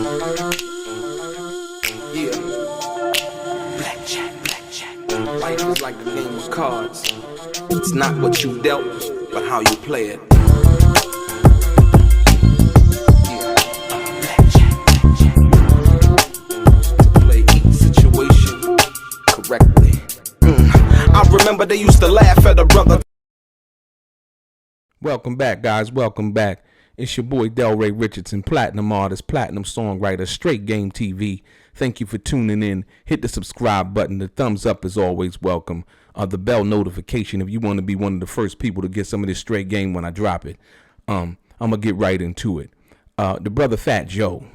Yeah. Blackjack. Life is like a game of cards. It's not what you dealt, but how you play it. Yeah. Blackjack. To play each situation correctly. I remember they used to laugh at a brother. Welcome back, guys. Welcome back. It's your boy Delray, Richardson, platinum artist, platinum songwriter, Straight Game TV. Thank you for tuning in. Hit the subscribe button. The thumbs up is always welcome. The bell notification if you want to be one of the first people to get some of this straight game when I drop it. I'm gonna get right into it. The brother Fat Joe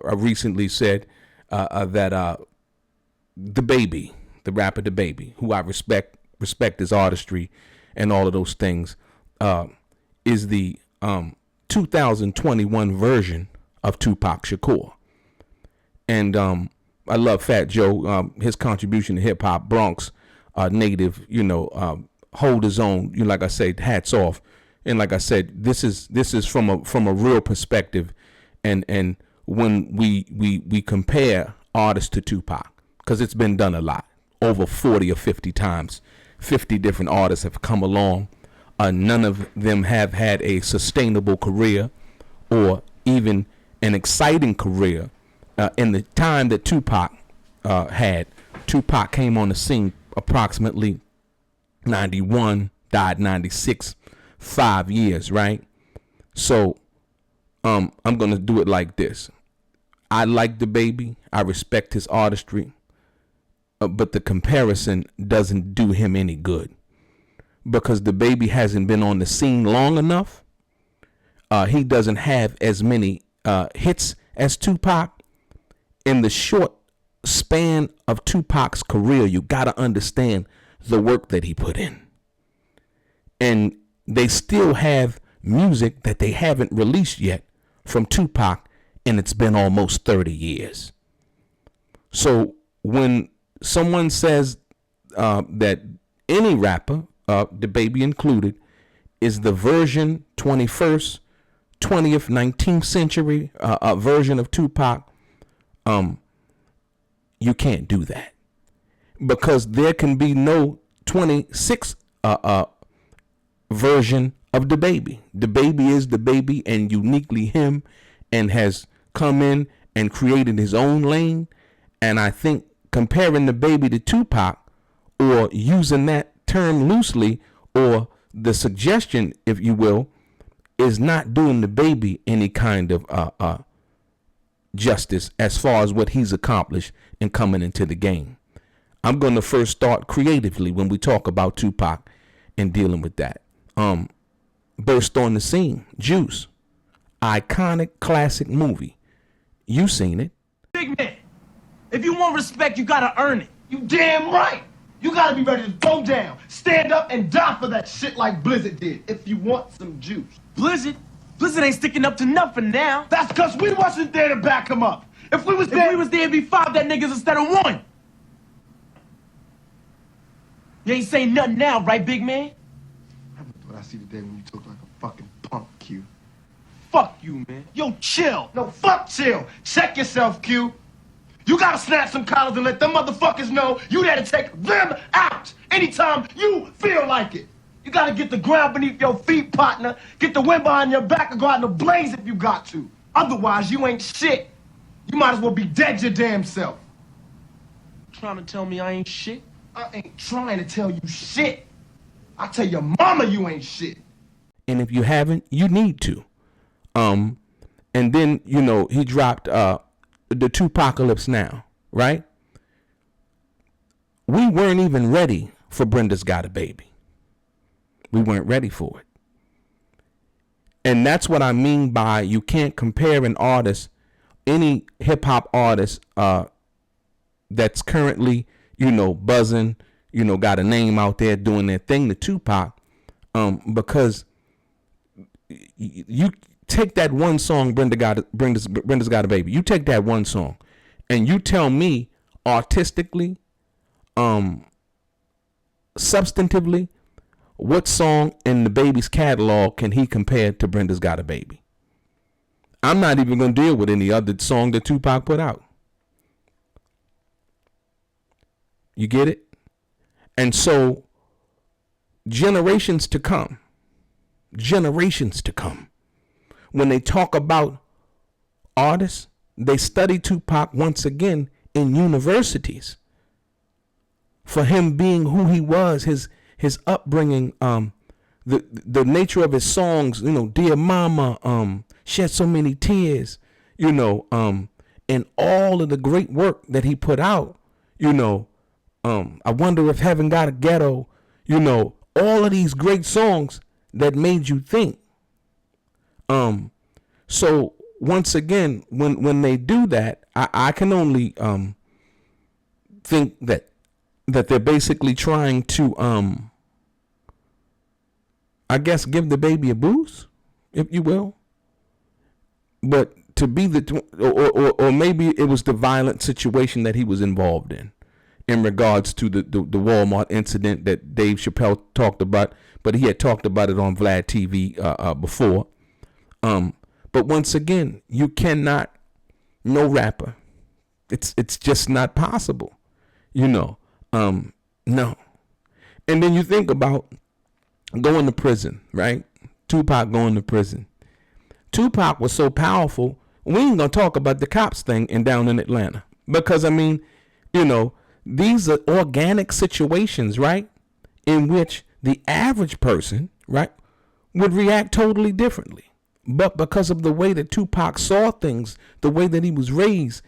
recently said that the baby, the rapper the baby, who I respect his artistry and all of those things, is the 2021 version of Tupac Shakur. And I love Fat Joe, his contribution to hip hop, Bronx native, hold his own, like I said, hats off. And like I said, this is from a real perspective. And when we compare artists to Tupac, because it's been done a lot, over 40 or 50 times, 50 different artists have come along. None of them have had a sustainable career or even an exciting career. In the time that Tupac Tupac came on the scene approximately 91, died 96, 5 years, right? So I'm going to do it like this. I like the baby. I respect his artistry. But the comparison doesn't do him any good. Because the baby hasn't been on the scene long enough. He doesn't have as many hits as Tupac. In the short span of Tupac's career, you got to understand the work that he put in. And they still have music that they haven't released yet from Tupac, and it's been almost 30 years. So when someone says that any rapper, the baby included, is the version 21st, 20th, 19th century version of Tupac, you can't do that, because there can be no 26th version of the baby. The baby is the baby and uniquely him, and has come in and created his own lane. And I think comparing the baby to Tupac, or using that term loosely, or the suggestion, if you will, is not doing the baby any kind of justice as far as what he's accomplished in coming into the game. I'm going to first start creatively when we talk about Tupac and dealing with that. Burst on the scene, Juice, iconic classic movie. You seen it. Big man, if you want respect, you gotta earn it. You damn right. You gotta be ready to go down, stand up, and die for that shit like Blizzard did, if you want some juice. Blizzard ain't sticking up to nothing now. That's because we wasn't there to back him up. If we was there, it'd be 5 dead niggas instead of 1. You ain't saying nothing now, right, big man? What I see today when you talk like a fucking punk, Q. Fuck you, man. Yo, chill. No, fuck chill. Check yourself, Q. You gotta snap some collars and let them motherfuckers know you there to take them out anytime you feel like it. You gotta get the ground beneath your feet, partner. Get the wind behind your back and go out in the blaze if you got to. Otherwise, you ain't shit. You might as well be dead your damn self. Trying to tell me I ain't shit? I ain't trying to tell you shit. I tell your mama you ain't shit. And if you haven't, you need to. And then, he dropped the Tupacalypse Now, right? We weren't even ready for Brenda's Got a Baby. We weren't ready for it. And that's what I mean by you can't compare an artist, any hip hop artist that's currently, buzzing, got a name out there doing their thing to Tupac, because you take that one song, Brenda's Got a Baby. You take that one song and you tell me artistically, substantively, what song in the baby's catalog can he compare to Brenda's Got a Baby? I'm not even going to deal with any other song that Tupac put out. You get it? And so generations to come, when they talk about artists, they study Tupac once again in universities for him being who he was, his upbringing, the nature of his songs, Dear Mama, Shed So Many Tears, and all of the great work that he put out, I Wonder If Heaven Got a Ghetto, all of these great songs that made you think. So once again, when they do that, I can only think that they're basically trying to I guess give the baby a boost, if you will. But to be or maybe it was the violent situation that he was involved in regards to the Walmart incident that Dave Chappelle talked about, but he had talked about it on Vlad TV before. But once again, you cannot, no rapper, it's just not possible, no. And then you think about going to prison, right? Tupac going to prison. Tupac was so powerful. We ain't gonna talk about the cops thing down in Atlanta, because these are organic situations, right? In which the average person, right, would react totally differently. But because of the way that Tupac saw things, the way that he was raised,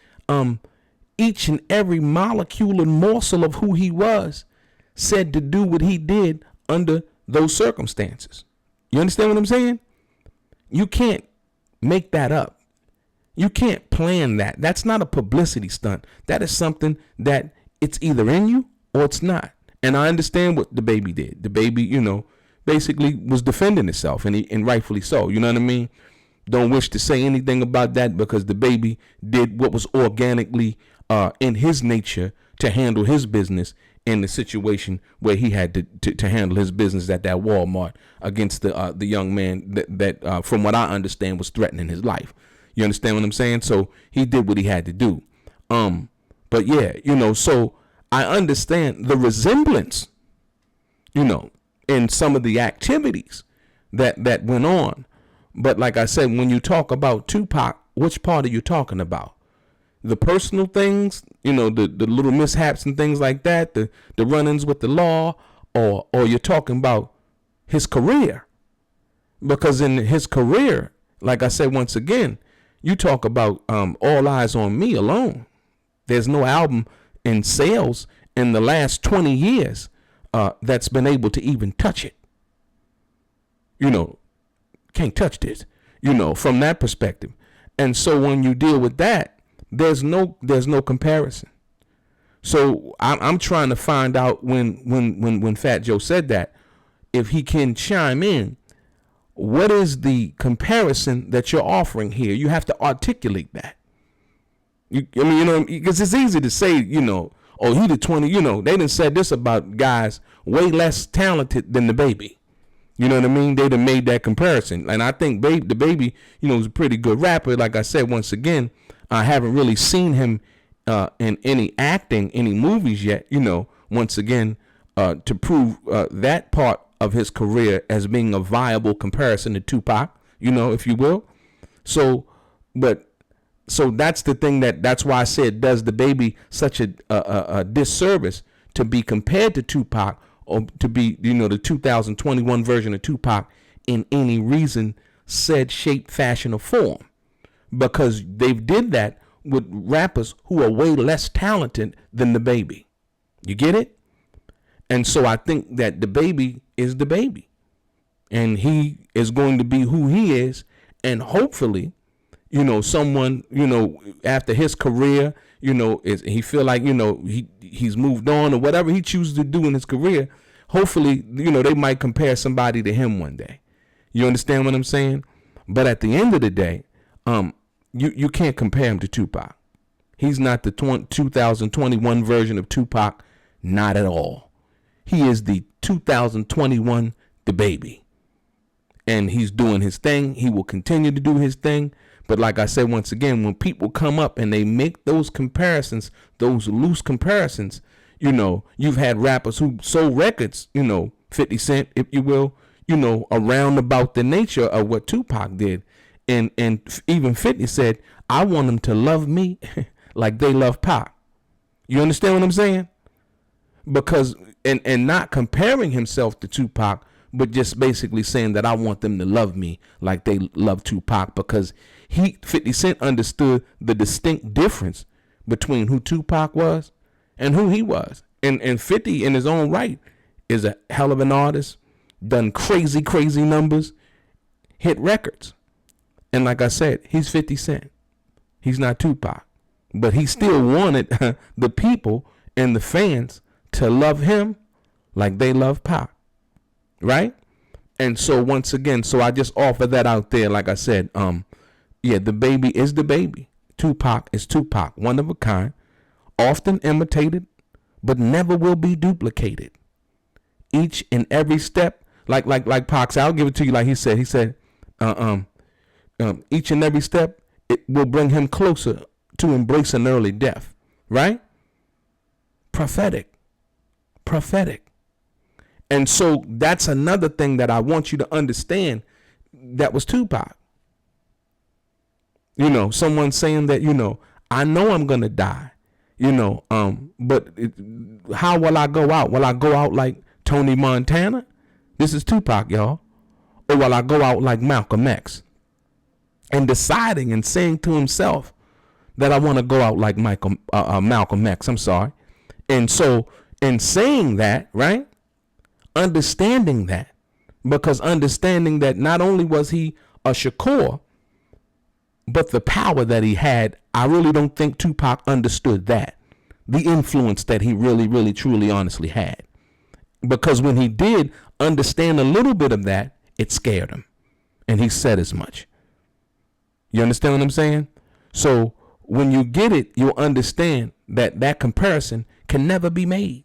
each and every molecule and morsel of who he was said to do what he did under those circumstances. You understand what I'm saying? You can't make that up. You can't plan that. That's not a publicity stunt. That is something that it's either in you or it's not. And I understand what the baby did. The baby, basically was defending itself, and rightfully so. You know what I mean? Don't wish to say anything about that, because the baby did what was organically in his nature to handle his business in the situation where he had to handle his business at that Walmart against the young man that from what I understand was threatening his life. You understand what I'm saying? So he did what he had to do. But yeah, so I understand the resemblance, in some of the activities that went on. But like I said, when you talk about Tupac, which part are you talking about? The personal things, the little mishaps and things like that, the run-ins with the law, or you're talking about his career? Because in his career, like I said, once again, you talk about All Eyes on Me alone. There's no album in sales in the last 20 years that's been able to even touch it. Can't touch this, from that perspective. And so when you deal with that, there's no comparison. So I'm trying to find out when Fat Joe said that, if he can chime in, what is the comparison that you're offering here? You have to articulate that. Because it's easy to say, oh, he the 20, they done said this about guys way less talented than the baby. You know what I mean? They'd have made that comparison. And I think the baby, is a pretty good rapper. Like I said, once again, I haven't really seen him in any movies yet, once again, to prove that part of his career as being a viable comparison to Tupac, if you will. So that's the thing that's why I said, does the baby such a disservice to be compared to Tupac, or to be, the 2021 version of Tupac in any reason, said, shape, fashion, or form. Because they did that with rappers who are way less talented than the baby. You get it? And so I think that the baby is the baby. And he is going to be who he is. And hopefully, someone, after his career, is he feel like, he's moved on, or whatever he chooses to do in his career. Hopefully, they might compare somebody to him one day. You understand what I'm saying? But at the end of the day, you can't compare him to Tupac. He's not the 2021 version of Tupac, not at all. He is the 2021 the baby. And he's doing his thing. He will continue to do his thing. But like I said, once again, when people come up and they make those comparisons, those loose comparisons, you know, you've had rappers who sold records, you know, 50 Cent, if you will, you know, around about the nature of what Tupac did. And even 50 said, I want them to love me like they love Pac. You understand what I'm saying? Because, and not comparing himself to Tupac, but just basically saying that I want them to love me like they love Tupac, because 50 Cent understood the distinct difference between who Tupac was and who he was. And 50 in his own right is a hell of an artist, done crazy, crazy numbers, hit records. And like I said, he's 50 Cent. He's not Tupac. But he still wanted the people and the fans to love him like they love Pac. Right? And so once again, so I just offer that out there. Like I said, yeah, the baby is the baby. Tupac is Tupac, one of a kind, often imitated, but never will be duplicated. Each and every step, like Pac, I'll give it to you like he said, each and every step, it will bring him closer to embracing early death, right? Prophetic. And so that's another thing that I want you to understand. That was Tupac. You know, someone saying that, you know, I know I'm going to die, you know, but how will I go out? Will I go out like Tony Montana? This is Tupac, y'all. Or will I go out like Malcolm X? And deciding and saying to himself that I want to go out like Malcolm X. I'm sorry. And so in saying that, right, understanding that, because understanding that not only was he a Shakur, but the power that he had, I really don't think Tupac understood that. The influence that he really, really, truly, honestly had. Because when he did understand a little bit of that, it scared him. And he said as much. You understand what I'm saying? So when you get it, you'll understand that that comparison can never be made.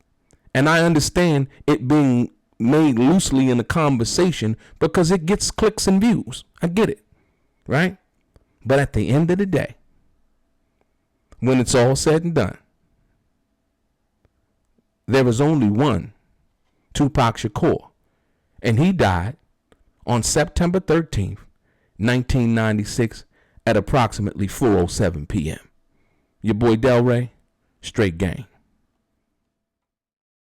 And I understand it being made loosely in a conversation because it gets clicks and views. I get it, right? But at the end of the day, when it's all said and done, there was only one Tupac Shakur, and he died on September 13th, 1996 at approximately 4:07 p.m. Your boy Delray, straight gang.